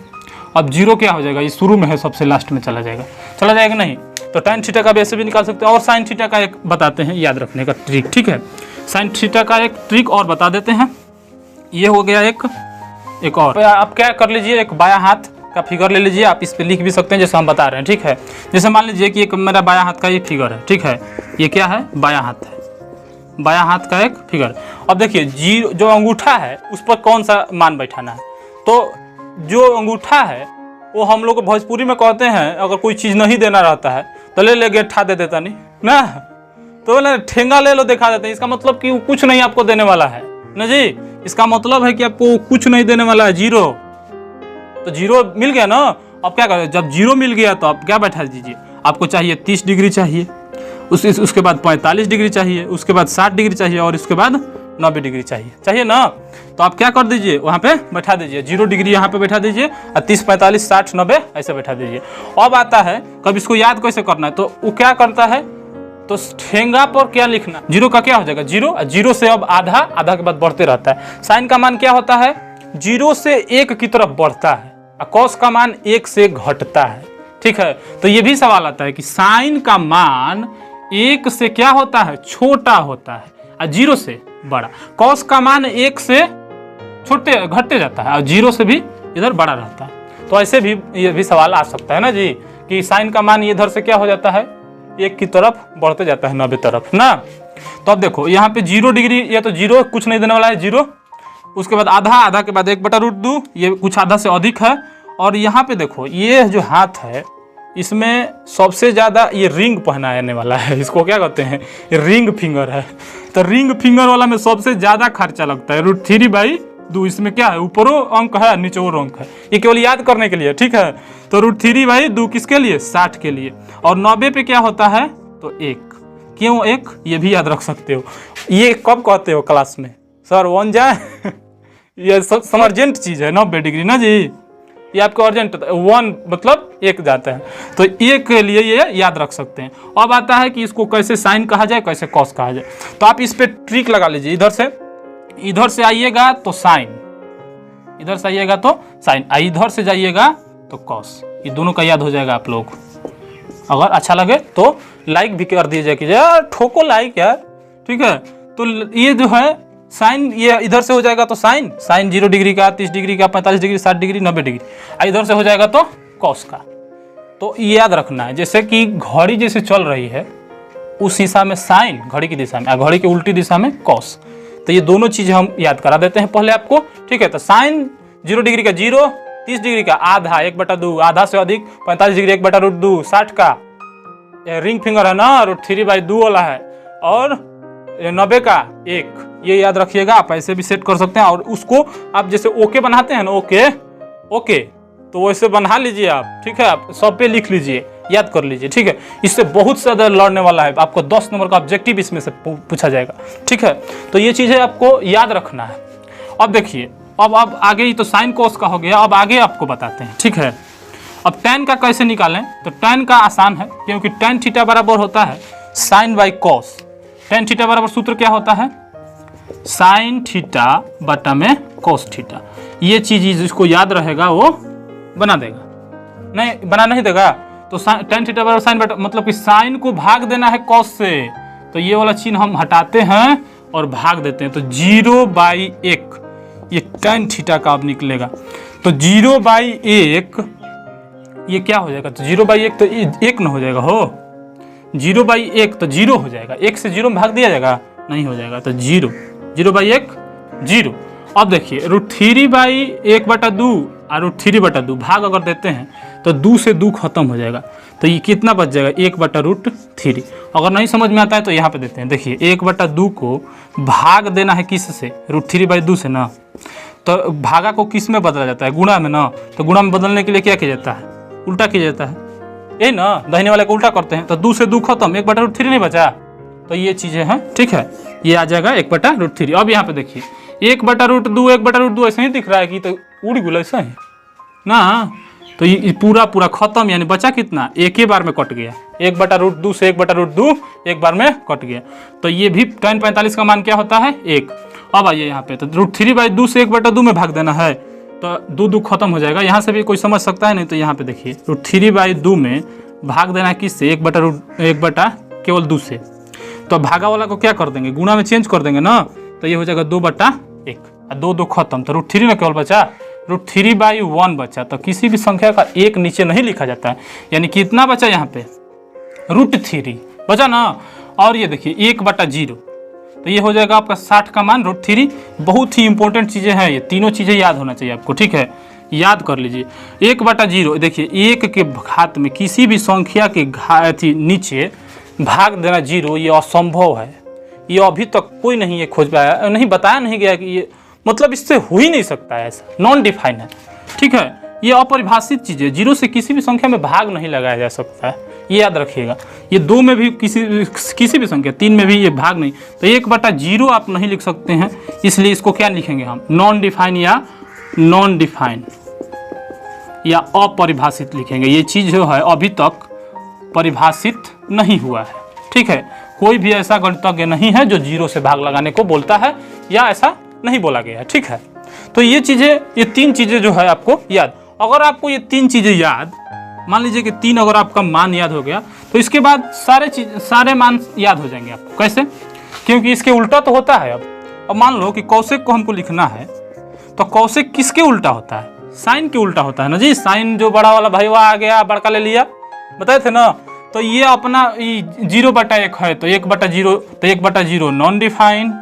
अब 0 क्या हो जाएगा, ये शुरू में है, सबसे लास्ट में चला जाएगा नहीं। तो tan थीटा का भी ऐसे भी निकाल सकते हैं। और साइन थीटा का एक बताते हैं याद रखने का ट्रिक। ठीक है, साइन थीटा का एक ट्रिक और बता देते हैं। ये हो गया एक और, तो आप क्या कर लीजिए, एक बायां हाथ का फिगर ले लीजिए, आप इस पे लिख भी सकते हैं जैसे हम बता रहे हैं। ठीक है, जैसे मान लीजिए कि एक मेरा बायां हाथ का ये फिगर है। ठीक है, ये क्या है, बायां हाथ है, बायां हाथ का एक फिगर। अब देखिए जो अंगूठा है उस पर कौन सा मान बैठाना है, तो जो अंगूठा है वो हम लोग भोजपुरी में कहते हैं, अगर कोई चीज़ नहीं देना रहता है तो ले गेठा दे देता नहीं ना, तो बोले ठेंगा ले लो दिखा देते हैं। इसका मतलब कि वो कुछ नहीं आपको देने वाला है ना जी, इसका मतलब है कि आपको कुछ नहीं देने वाला है, 0। तो 0 मिल गया ना। अब क्या करें, जब 0 मिल गया तो आप क्या बैठा दीजिए, आपको चाहिए 30 डिग्री चाहिए, उसके बाद 45 डिग्री चाहिए, उसके बाद 60 डिग्री चाहिए और उसके बाद 90 डिग्री चाहिए ना। तो आप क्या कर दीजिए, वहाँ पे बैठा दीजिए 0 डिग्री यहाँ पे बैठा दीजिए और 30, 45, 60, 90 ऐसे बैठा दीजिए। अब आता है कब इसको याद कैसे करना है, तो वो क्या करता है, तो ठेंगा पर क्या लिखना, 0 का क्या हो जाएगा 0, 0 से अब आधा के बाद बढ़ते रहता है। साइन का मान क्या होता है, 0 से 1 की तरफ बढ़ता है और कॉस का मान 1 से घटता है। ठीक है, तो ये भी सवाल आता है कि साइन का मान 1 से क्या होता है, छोटा होता है और 0 से बड़ा। कॉस का मान 1 से छोटे घटते जाता है और 0 से भी इधर बड़ा रहता है। तो ऐसे भी ये भी सवाल आ सकता है ना जी, कि साइन का मान इधर से क्या हो जाता है, 1 की तरफ बढ़ते जाता है 90 तरफ ना। तो अब देखो यहाँ पे 0 डिग्री, ये तो 0 कुछ नहीं देने वाला है 0, उसके बाद आधा के बाद 1/√2, ये कुछ आधा से अधिक है। और यहाँ पे देखो ये जो हाथ है इसमें सबसे ज़्यादा ये रिंग पहनाने वाला है, इसको क्या कहते हैं, ये रिंग फिंगर है। तो रिंग फिंगर वाला में सबसे ज़्यादा खर्चा लगता है। √3/2 इसमें क्या है, ऊपरों अंक है नीचों अंक है, ये केवल याद करने के लिए। ठीक है, तो √3/2 किसके लिए, 60 के लिए। और 90 पे क्या होता है, तो 1, क्यों 1, ये भी याद रख सकते हो। ये कब कहते हो क्लास में, सर 1 जाए ये समर्जेंट चीज़ है 90 डिग्री ना जी, ये आपको अर्जेंट 1 मतलब 1 जाता है, तो 1 के लिए ये याद रख सकते हैं। अब आता है कि इसको कैसे साइन कहा जाए, कैसे कॉस कहा जाए। तो आप इस पे ट्रिक लगा लीजिए, इधर से आइएगा तो साइन, इधर से आइएगा तो साइन, इधर से जाइएगा तो कॉस, ये दोनों का याद हो जाएगा आप लोग। अगर अच्छा लगे तो लाइक भी कर दीजिए कि यार ठोको लाइक यार। ठीक है, तो ये जो है साइन, ये इधर से हो जाएगा तो साइन 0 डिग्री का, 30 डिग्री का, 45 डिग्री, 60 डिग्री, 90 डिग्री। इधर से हो जाएगा तो कॉस का। तो ये याद रखना है, जैसे कि घड़ी जैसे चल रही है उस दिशा में साइन, घड़ी की दिशा में, घड़ी की उल्टी दिशा में कॉस। तो ये दोनों चीजें हम याद करा देते हैं पहले आपको। ठीक है, तो साइन 0 डिग्री का 0, 30 डिग्री का आधा 1/2, आधा से अधिक 45 डिग्री 1/√2, 60 का रिंग फिंगर है ना √3/2 वाला है, और 90 का 1, ये याद रखिएगा। आप ऐसे भी सेट कर सकते हैं, और उसको आप जैसे ओके बनाते हैं ना, ओके तो वैसे बना लीजिए आप। ठीक है, आप सब पे लिख लीजिए, याद कर लीजिए। ठीक है, इससे बहुत ज़्यादा लड़ने वाला है, आपको 10 नंबर का ऑब्जेक्टिव इसमें से पूछा जाएगा। ठीक है, तो ये चीज़ें आपको याद रखना है। अब देखिए, अब आगे ही तो साइन कॉस का हो गया, अब आगे आपको बताते हैं। ठीक है, अब tan का कैसे निकालें, तो tan का आसान है, क्योंकि tan थीटा बराबर होता है sine by cos. tan theta बराबर सूत्र क्या होता है, साइन थीटा बटा में कॉस थीटा। ये चीज जिसको याद रहेगा वो बना देगा, नहीं बना नहीं देगा तो tan थीटा बराबर साइन बटा, मतलब कि साइन को भाग देना है कॉस से, तो ये वाला चिन्ह हम हटाते हैं और भाग देते हैं, तो 0/1 ये tan थीटा का अब निकलेगा। तो 0/1 ये क्या हो जाएगा, तो 0/1 तो 1 न हो जाएगा, हो 0/1 तो 0 हो जाएगा, 1 से 0 में भाग दिया जाएगा, नहीं हो जाएगा, तो 0/1 0। अब देखिए √3/1/2 और √3/2 भाग अगर देते हैं तो 2 से 2 खत्म हो जाएगा, तो ये कितना बच जाएगा 1/√3। अगर नहीं समझ में आता है तो यहाँ पे देते हैं, देखिए 1/2 को भाग देना है किस से, √3/2 से ना, तो भागा को किस में बदला जाता है, गुणा में ना। तो गुणा में बदलने के लिए क्या किया जाता है, उल्टा किया जाता है, यही ना, दाहिने वाले को उल्टा करते हैं, तो 2 से 2 खत्म, 1/√3 नहीं बचा। तो ये चीज़ें हैं। ठीक है, ये आ जाएगा 1/√3। अब यहाँ पे देखिए 1/√2 ऐसे ही दिख रहा है कि तो उड़ गुल ऐसा है ना, तो ये पूरा खत्म, यानी बचा कितना, एक ही बार में कट गया, 1/√2 से 1/√2 एक बार में कट गया। तो ये भी tan 45 का मान क्या होता है 1। अब आइए यहाँ पे, तो √3/2 से 1/2 में भाग देना है, तो 2 खत्म हो जाएगा। यहाँ से भी कोई समझ सकता है, नहीं तो यहाँ पे देखिए √3/2 में भाग देना है किससे, 1 केवल 2 से, तो भागा वाला को क्या कर देंगे, गुणा में चेंज कर देंगे ना, तो ये हो जाएगा 2/1 और 2 खत्म, तो √3 ना केवल बचा, √3/1 बचा। तो किसी भी संख्या का 1 नीचे नहीं लिखा जाता है, यानी कितना बचा यहाँ पे √3 बचा ना। और ये देखिए 1/0, तो ये हो जाएगा आपका 60 का मान √3। बहुत ही इंपॉर्टेंट चीज़ें हैं, ये तीनों चीज़ें याद होना चाहिए आपको। ठीक है, याद कर लीजिए 1/0। देखिए 1 के घात में किसी भी संख्या के नीचे भाग देना 0, ये असंभव है, ये अभी तक कोई नहीं ये खोज पाया, नहीं बताया नहीं गया कि ये, मतलब इससे हो ही नहीं सकता है, ऐसा नॉन डिफाइन है। ठीक है, ये अपरिभाषित चीज़ है, जीरो से किसी भी संख्या में भाग नहीं लगाया जा सकता है, ये याद रखिएगा। ये 2 में भी किसी भी संख्या, 3 में भी ये भाग नहीं, तो 1/0 आप नहीं लिख सकते हैं, इसलिए इसको क्या लिखेंगे हम, नॉन डिफाइन या अपरिभाषित लिखेंगे। ये चीज़ जो है अभी तक परिभाषित नहीं हुआ है, ठीक है। कोई भी ऐसा गणितज्ञ नहीं है जो 0 से भाग लगाने को बोलता है, या ऐसा नहीं बोला गया है, ठीक है। तो ये चीज़ें, ये 3 चीज़ें जो है आपको याद, अगर आपको ये 3 चीज़ें याद, मान लीजिए कि 3 अगर आपका मान याद हो गया, तो इसके बाद सारे मान याद हो जाएंगे आपको। कैसे? क्योंकि इसके उल्टा तो होता है। अब मान लो कि कौशिक को हमको लिखना है, तो कौशिक किसके उल्टा होता है, साइन के उल्टा होता है ना जी। साइन जो बड़ा वाला भाई आ गया, बड़का ले लिया, बताए थे ना। तो ये अपना 0/1 है, तो 1/0, तो 1/0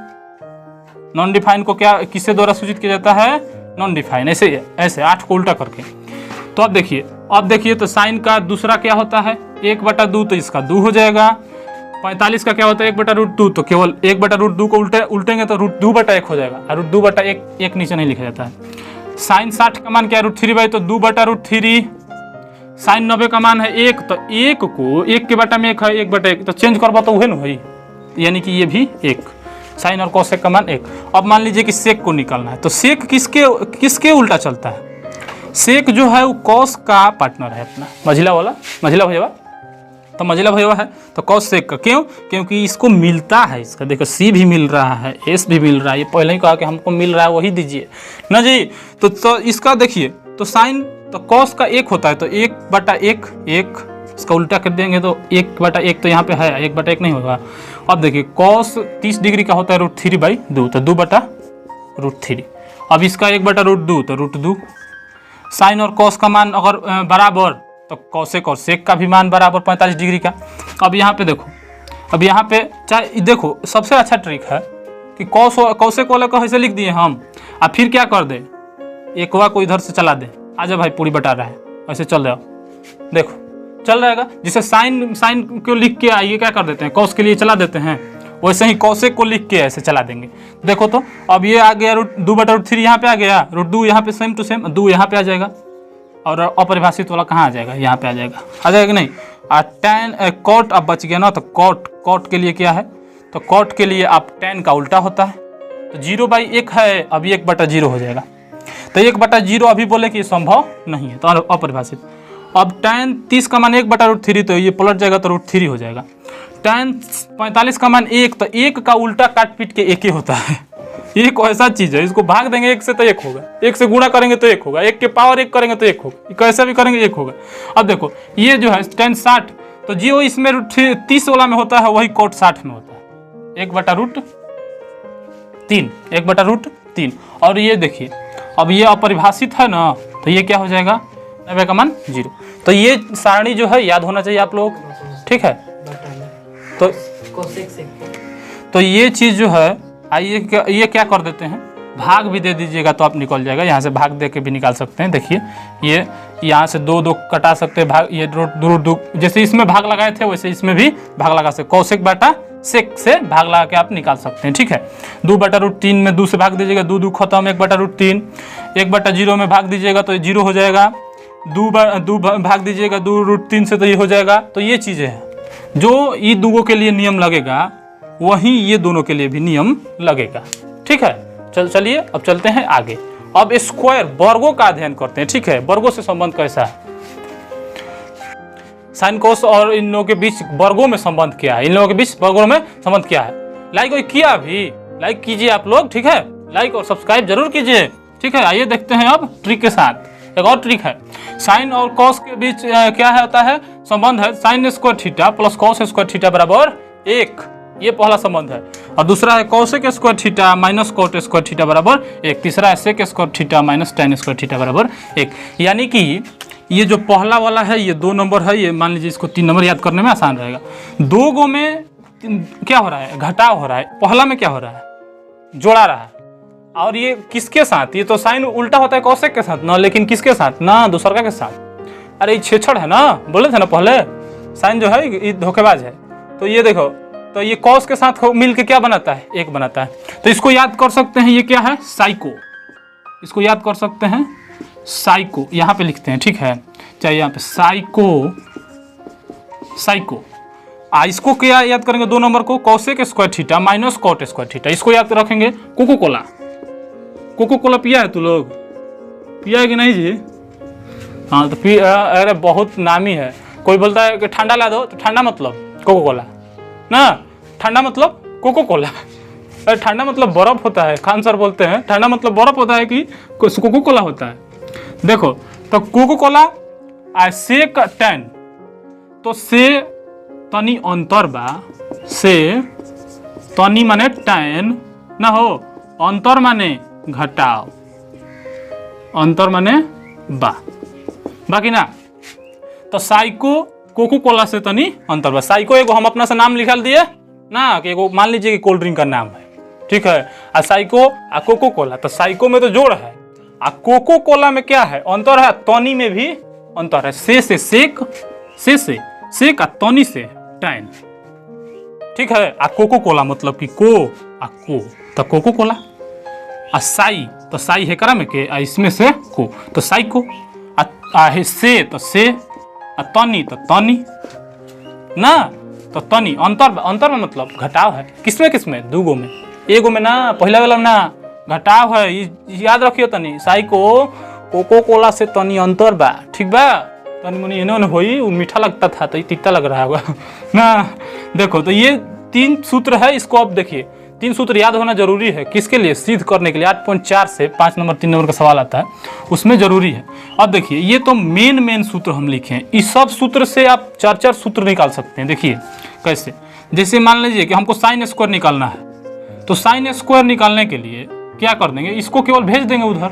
नॉन डिफाइन को क्या किससे द्वारा सूचित किया जाता है, नॉन डिफाइन, ऐसे 8 को उल्टा करके। तो अब देखिए तो साइन का दूसरा क्या होता है 1/2, तो इसका 2 हो जाएगा। 45 का क्या होता है 1/√2, तो केवल 1/√2 को उल्टेंगे तो √2/1 हो जाएगा, और √2/1 नीचे नहीं लिखा जाता है। साइन 60 का मान क्या है √3/, तो 2/√3। साइन 90 का मान है 1, तो 1 को 1 के बटा में 1 है, 1/1, तो चेंज करवा तो हुए ना भाई, यानी कि ये भी 1। साइन और कोसेक का मान 1। अब मान लीजिए कि सेक को निकालना है, तो सेक किसके उल्टा चलता है, सेक जो है वो कॉस का पार्टनर है अपना, मझिला भैया, तो मझिला भैया है, तो कॉस सेक का। क्यों? क्योंकि इसको मिलता है, इसका देखो सी भी मिल रहा है, एस भी मिल रहा है, ये पहले ही कहा कि हमको मिल रहा है वही दीजिए ना जी। तो इसका देखिए, तो साइन, तो कॉस का 1 होता है, तो 1/1, इसका उल्टा कर देंगे तो 1/1, तो यहाँ पे है 1/1 नहीं होगा। अब देखिए कॉस 30 डिग्री का होता है √3/2, तो 2/√3। अब इसका 1/√2, तो √2। साइन और कॉस का मान अगर बराबर, तो कॉसेक और सेक का भी मान बराबर 45 डिग्री का। अब यहाँ पे देखो, अब यहाँ पे चाहे देखो, सबसे अच्छा ट्रिक है कि कॉसेक वाला को ऐसे लिख दिए हम, अब फिर क्या कर दे, एक को इधर से चला दे, आजा भाई पूरी बटा रहा है, ऐसे चल रहा, देखो चल रहेगा। जिसे साइन को लिख के आइए क्या कर देते हैं, कॉस के लिए चला देते हैं, वैसे ही कॉसेक को लिख के ऐसे चला देंगे। देखो तो अब ये आ गया 2/√3 यहाँ पे आ गया, √2 यहाँ पे सेम टू सेम 2 यहाँ पे आ जाएगा, और अपरिभाषित वाला कहाँ आ जाएगा, यहाँ पे आ जाएगा कि नहीं। tan कॉट अब बच गया ना, तो कॉट के लिए क्या है, तो कॉट के लिए आप tan का उल्टा होता है, तो 0/1 है, अभी 1/0 हो जाएगा। तो 1/0 अभी बोले कि संभव नहीं है, तो अपरिभाषित। अब tan 30 का मान 1/√3, तो ये पलट जाएगा तो √3 हो जाएगा। tan 45 का मान 1, तो 1 का उल्टा काट पीट के 1 ही होता है। एक ऐसा चीज है, इसको भाग देंगे 1 से तो 1 होगा, 1 से गुणा करेंगे तो 1 होगा, 1 के पावर 1 करेंगे तो 1 होगा, कैसा भी करेंगे 1 होगा। अब देखो ये जो है tan 60, तो जो इसमें 30 वाला में होता है वही cot 60 में होता है, 1/√3। और ये देखिए अब ये अपरिभाषित है ना, तो ये क्या हो जाएगा 90 का मान 0। तो ये सारणी जो है याद होना चाहिए आप लोग, ठीक है। तो ये चीज़ जो है, आइए ये क्या कर देते हैं, भाग भी दे दीजिएगा तो आप निकल जाएगा, यहाँ से भाग दे के भी निकाल सकते हैं। देखिए ये यहाँ से 2 कटा सकते हैं भाग, ये √2 जैसे इसमें भाग लगाए थे वैसे इसमें भी भाग लगा सकते, कौशिक बटा सेक से भाग लगा के आप निकाल सकते हैं, ठीक है। 2/√3 में 2 से भाग दीजिएगा, 2 खत्म, 1/√3। 1/0 में भाग दीजिएगा तो 0 हो जाएगा, 2 भाग दीजिएगा 2√3 से तो ये हो जाएगा। तो ये चीज़ें हैं जो ये दोनों के लिए नियम लगेगा, वहीं ये दोनों के लिए भी नियम लगेगा, ठीक है। चलिए अब चलते हैं आगे। अब स्क्वायर वर्गों का अध्ययन करते हैं, ठीक है। वर्गों से संबंध कैसा है, साइन कोस और इन लोगों के बीच वर्गों में संबंध क्या है, इन लोगों के बीच वर्गों में संबंध क्या है। लाइक किया, अभी लाइक कीजिए आप लोग, ठीक है। लाइक और सब्सक्राइब जरूर कीजिए, ठीक है। आइए देखते हैं अब ट्रिक के साथ। एक और ट्रिक है, साइन और कॉस के बीच क्या है होता है संबंध है, sine square theta plus cos square theta बराबर 1, ये पहला संबंध है। और दूसरा है cosec square theta minus cot square theta बराबर 1। तीसरा है sec square theta minus tan square theta बराबर 1। यानी कि ये जो पहला वाला है ये 2 नंबर है, ये मान लीजिए इसको 3 नंबर याद करने में आसान रहेगा। 2 गो में क्या हो रहा है, घटाव हो रहा है, पहला में क्या हो रहा है, जोड़ा रहा है। और ये किसके साथ, ये तो साइन उल्टा होता है कॉसेक के साथ ना, लेकिन किसके साथ ना, दूसरा के साथ। अरे ये छेछड़ है ना, बोले थे ना पहले, साइन जो है ये धोखेबाज है। तो ये देखो, तो ये कॉस के साथ मिल के क्या बनाता है, 1 बनाता है। तो इसको याद कर सकते हैं, ये क्या है, साइको, इसको याद कर सकते हैं साइको यहाँ पे लिखते हैं, ठीक है, चाहे यहाँ पे साइको इसको क्या याद करेंगे, 2 नंबर को cosec square theta minus cot square theta, इसको याद रखेंगे। कोको कोला पिया है तू लोग, पिया है कि नहीं जी? हाँ तो अरे बहुत नामी है। कोई बोलता है कि ठंडा ला दो, तो ठंडा मतलब कोको कोला ना, ठंडा मतलब कोको कोला। अरे ठंडा मतलब बर्फ होता है, खान सर बोलते हैं ठंडा मतलब बर्फ होता है कि कोको कोला होता है। देखो तो कोको कोला आ से का टैन, तो से तनी अंतर बा, से तनी माने टैन ना हो, अंतर माने घटाओ, अंतर माने बाकी ना। तो साइको कोको कोला से तनी अंतर बा। साइको एगो हम अपना से नाम लिखल दिए ना, कि एगो मान लीजिए कि कोल्ड ड्रिंक का नाम है, ठीक है, आ साइको आ कोको कोला, तो साइको में तो जोड़ है, आ कोको कोला में क्या है, अंतर है, तनी में भी अंतर है, से सेक, से सेक आ तनी से टैन, ठीक है। आ कोको कोला मतलब कि को आ को, तो कोको कोला। आ साई, तो साई है करा में के, आ इसमें से को, तो साइको। आ है से, तो से, आ तनी तो तनी ना, तो तनी अंतर में मतलब घटाव है। किसमें 2 गो में, एगो में ना, पहला वाला में ना घटाव है, याद रखियो तनी। साइको कोको कोला से तनी अंतर बा, ठीक बा, तनी मनी इन्होंने होई, वो मीठा लगता था तो ये तीता लग रहा होगा ना। देखो तो ये 3 सूत्र है, इसको अब देखिए 3 सूत्र याद होना जरूरी है, किसके लिए, सिद्ध करने के लिए। 8.4 से 5 नंबर 3 नंबर का सवाल आता है, उसमें जरूरी है। अब देखिए ये तो मेन सूत्र हम लिखे हैं, इस सब सूत्र से आप 4 सूत्र निकाल सकते हैं। देखिए कैसे, जैसे मान लीजिए कि हमको साइन स्क्वायर निकालना है, तो साइन स्क्वायर निकालने के लिए क्या कर देंगे, इसको केवल भेज देंगे उधर,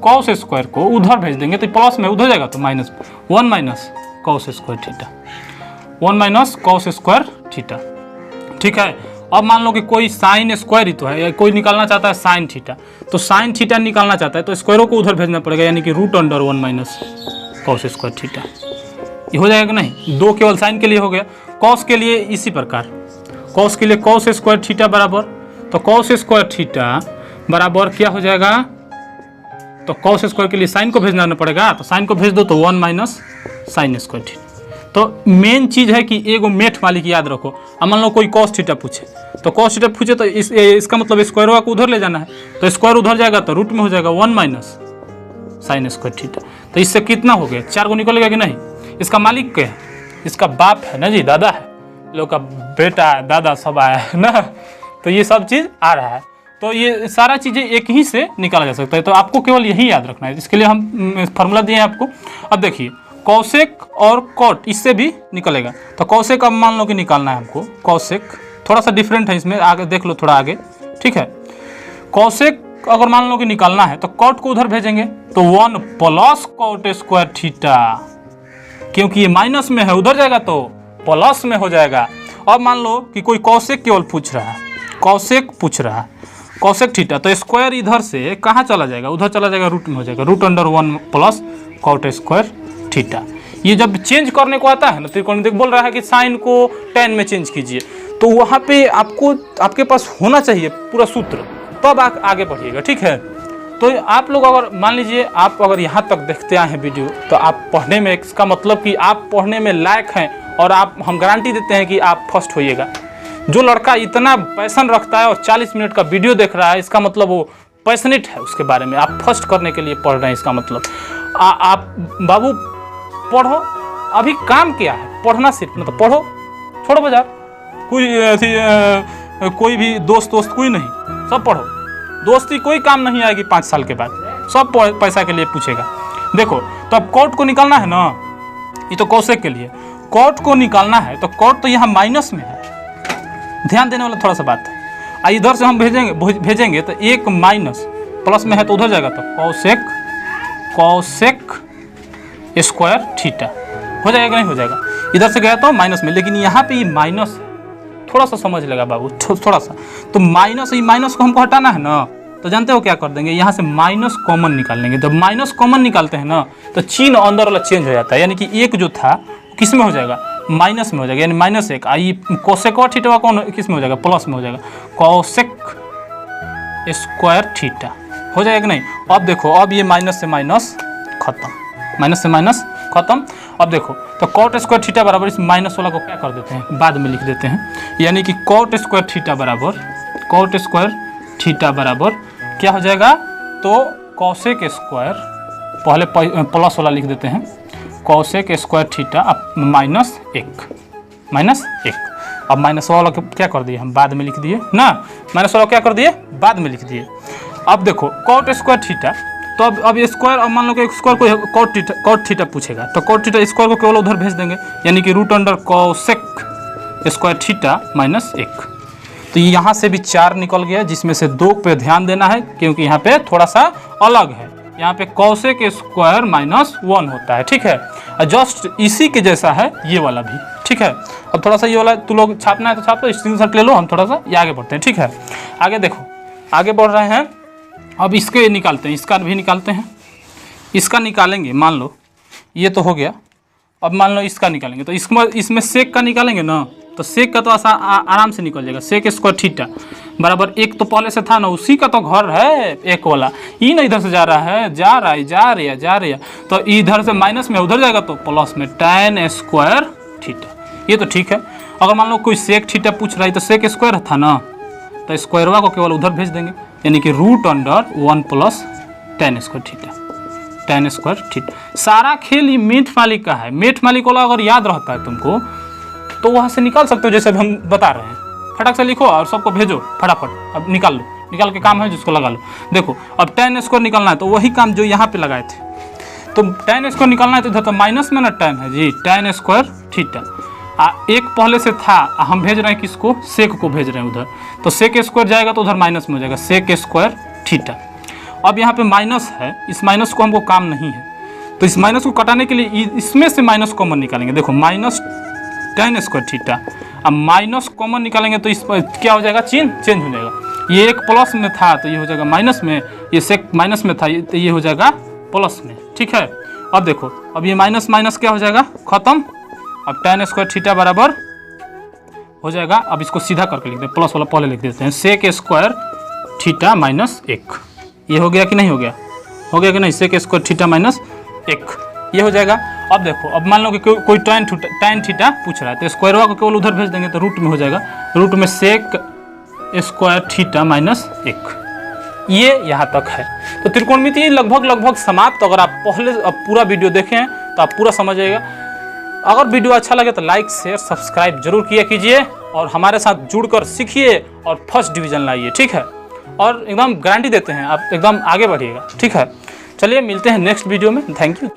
कॉस स्क्वायर को उधर भेज देंगे, तो प्लस में उधर जाएगा, तो minus 1 minus cos square theta, 1 minus cos square theta, ठीक है। अब मान लो कि कोई साइन स्क्वायर ही तो है, कोई निकालना चाहता है साइन थीटा, तो साइन थीटा निकालना चाहता है तो स्क्वायरों को उधर भेजना पड़ेगा, यानी कि √1 माइनस कॉस स्क्वायर थीटा, ये हो जाएगा कि नहीं। 2 केवल साइन के लिए हो गया, कॉस के लिए इसी प्रकार, कॉस के लिए कॉस स्क्वायर थीटा बराबर, तो कॉस स्क्वायर थीटा बराबर क्या हो जाएगा, तो कॉस स्क्वायर के लिए साइन को भेजना पड़ेगा, तो साइन को भेज दो तो 1 माइनस साइन स्क्वायर थीटा। तो मेन चीज है कि एगो मेठ मालिक याद रखो। अब मान लो कोई कॉस थीटा पूछे, तो कॉस थीटा पूछे तो इसका मतलब स्क्वायर को उधर ले जाना है, तो स्क्वायर उधर जाएगा तो रूट में हो जाएगा 1 माइनस साइन स्क्वायर थीटा। तो इससे कितना हो गया, 4 को निकलेगा कि नहीं। इसका मालिक क्या है, इसका बाप है ना जी, दादा है, लोग का बेटा दादा सब आया है ना, तो ये सब चीज आ रहा है। तो ये सारा चीजें एक ही से निकाला जा सकता है, तो आपको केवल यही याद रखना है, इसके लिए हम फार्मूला दिए हैं आपको। अब देखिए कौसेक और कॉट इससे भी निकलेगा, तो कौसेक अब मान लो कि निकालना है हमको, कौसेक थोड़ा सा डिफरेंट है इसमें, आगे देख लो थोड़ा आगे, ठीक है। कौसेक अगर मान लो कि निकालना है तो कॉट को उधर भेजेंगे, तो 1 प्लस कॉट स्क्वायर थीटा, क्योंकि ये माइनस में है, उधर जाएगा तो प्लस में हो जाएगा। अब मान लो कि कोई कौसेक केवल पूछ रहा है, कौसेक पूछ रहा है, कौसेक थीटा, तो स्क्वायर इधर से कहाँ चला जाएगा, उधर चला जाएगा, रूट में हो जाएगा, √1 प्लस कॉट स्क्वायर थीटा। ये जब चेंज करने को आता है ना, त्रिकोणमिति बोल रहा है कि साइन को tan में चेंज कीजिए, तो वहाँ पे आपको आपके पास होना चाहिए पूरा सूत्र, तब आप आगे बढ़िएगा, ठीक है। तो आप लोग अगर मान लीजिए आप अगर यहाँ तक देखते आए हैं वीडियो, तो आप पढ़ने में, इसका मतलब कि आप पढ़ने में लायक हैं, और आप हम गारंटी देते हैं कि आप फर्स्ट होइएगा। जो लड़का इतना पैशन रखता है और 40 मिनट का वीडियो देख रहा है, इसका मतलब वो पैशनेट है उसके बारे में, आप फर्स्ट करने के लिए पढ़ रहे हैं, इसका मतलब आप बाबू पढ़ो। अभी काम क्या है, पढ़ना सिर्फ, मतलब पढ़ो, छोड़ो बाजार, कोई भी दोस्त कोई नहीं, सब पढ़ो। दोस्ती कोई काम नहीं आएगी 5 साल के बाद, सब पैसा के लिए पूछेगा। देखो तो अब कॉट को निकालना है ना, ये तो कौसेक के लिए कॉट को निकालना है, तो कॉट तो यहाँ माइनस में है, ध्यान देने वाला थोड़ा सा बात है। इधर से हम भेजेंगे तो 1 माइनस प्लस में है, तो उधर जाएगा, तो कौसेक स्क्वायर थीटा हो जाएगा, नहीं हो जाएगा। इधर से गया तो माइनस में, लेकिन यहाँ पे ये माइनस है, थोड़ा सा समझ लेगा बाबू, थोड़ा सा। तो माइनस, ये माइनस को हमको हटाना है ना, तो जानते हो क्या कर देंगे, यहाँ से माइनस कॉमन निकाल लेंगे। जब माइनस कॉमन निकालते हैं ना, तो चिन्ह अंदर वाला चेंज हो जाता है, यानी कि 1 जो था किस में हो जाएगा, माइनस में हो जाएगा, यानी -1। आई कोसेक और थीटा कौन किस में हो जाएगा, प्लस में हो जाएगा, कौसेक स्क्वायर थीटा हो जाएगा कि नहीं। अब देखो, अब ये माइनस से माइनस खत्म, माइनस से माइनस खत्म। अब देखो तो कॉट स्क्वायर थीटा बराबर इस माइनस वाला को क्या कर देते हैं, बाद में लिख देते हैं, यानी कि कॉट स्क्वायर थीटा बराबर क्या हो जाएगा, तो कॉसेक स्क्वायर, पहले प्लस वाला लिख देते हैं, कॉसेक स्क्वायर थीटा अब माइनस एक। अब माइनस वाला क्या कर दिए हम, बाद में लिख दिए ना, माइनस वाला क्या कर दिए, बाद में लिख दिए। अब देखो कॉट स्क्वायर थीटा, तो अब ये स्क्वायर, अब मान लो कि स्क्वायर को कॉट थीटा पूछेगा, तो कॉट थीटा स्क्वायर को केवल उधर भेज देंगे, यानी कि root under cosec square theta minus एक। तो यहाँ से भी 4 निकल गया, जिसमें से 2 पे ध्यान देना है क्योंकि यहाँ पे थोड़ा सा अलग है, यहाँ पे कॉसेक स्क्वायर माइनस 1 होता है, ठीक है। जस्ट इसी के जैसा है ये वाला भी, ठीक है। अब थोड़ा सा ये वाला तू लोग छापना है तो छाप लो, स्क्रीनशॉट ले लो, हम थोड़ा सा ये आगे बढ़ते हैं, ठीक है। आगे देखो, आगे बढ़ रहे हैं, अब इसके निकालते हैं, इसका भी निकालते हैं, इसका निकालेंगे, मान लो ये तो हो गया, अब मान लो इसका निकालेंगे, तो इसमें सेक का निकालेंगे ना, तो सेक का तो आराम से निकल जाएगा, सेक स्क्वायर थीटा बराबर एक, तो पहले से था ना, उसी का तो घर है एक वाला, ये ना इधर से जा रहा है, जा रहा है, तो इधर से माइनस में उधर जाएगा तो प्लस में tan स्क्वायर थीटा, ये तो ठीक है। अगर मान लो कोई सेक थीटा पूछ रहा है तो सेक स्क्वायर था ना, तो स्क्वायरवा को केवल उधर भेज देंगे, यानी कि root under 1 plus tan square theta. सारा खेल ही मेथ मालिक का है, मेथ मालिक वाला अगर याद रहता है तुमको तो वहाँ से निकाल सकते हो, जैसे हम बता रहे हैं, फटाक से लिखो और सबको भेजो फटाफट, अब निकाल लो, निकाल के काम है जिसको लगा लो। देखो अब tan स्क्वायर निकालना है, तो वही काम जो यहाँ पे लगाए थे, तो tan स्क्वायर निकालना है तो इधर तो माइनस में ना tan है जी, tan स्क्वायर थीटा, एक पहले से था, हम भेज रहे हैं किसको, सेक को भेज रहे हैं उधर, तो सेक स्क्वायर जाएगा तो उधर माइनस में हो जाएगा, सेक स्क्वायर थीटा। अब यहाँ पे माइनस है, इस माइनस को हमको काम नहीं है, तो इस माइनस को कटाने के लिए इसमें से माइनस कॉमन निकालेंगे। देखो माइनस tan स्क्वायर थीटा, अब माइनस कॉमन निकालेंगे तो इस पर क्या हो जाएगा, चेंज हो जाएगा, ये एक प्लस में था तो ये हो जाएगा माइनस में, ये सेक माइनस में था तो ये हो जाएगा प्लस में, ठीक है। अब देखो अब ये माइनस माइनस क्या हो जाएगा, खत्म। अब tan स्क्वायर थीटा बराबर हो जाएगा, अब इसको सीधा करके लिख दें, प्लस वाला पहले लिख देते हैं, सेक स्क्वायर थीटा माइनस एक, ये हो गया कि नहीं हो गया, कि नहीं, सेक स्क्वायर थीटा माइनस एक, ये हो जाएगा। अब देखो अब मान लो कि कोई tan थीटा पूछ रहा है, तो स्क्वायरवा को केवल उधर भेज देंगे तो रूट में हो जाएगा, रूट में सेक स्क्वायर थीटा माइनस एक, ये यहाँ तक है। तो त्रिकोणमिति लगभग समाप्त। अगर आप पहले पूरा वीडियो देखें तो आप पूरा समझ जाइएगा। अगर वीडियो अच्छा लगे तो लाइक शेयर सब्सक्राइब जरूर किया कीजिए और हमारे साथ जुड़कर सीखिए और फर्स्ट डिवीज़न लाइए, ठीक है। और एकदम गारंटी देते हैं आप एकदम आगे बढ़िएगा, ठीक है। चलिए मिलते हैं नेक्स्ट वीडियो में, थैंक यू।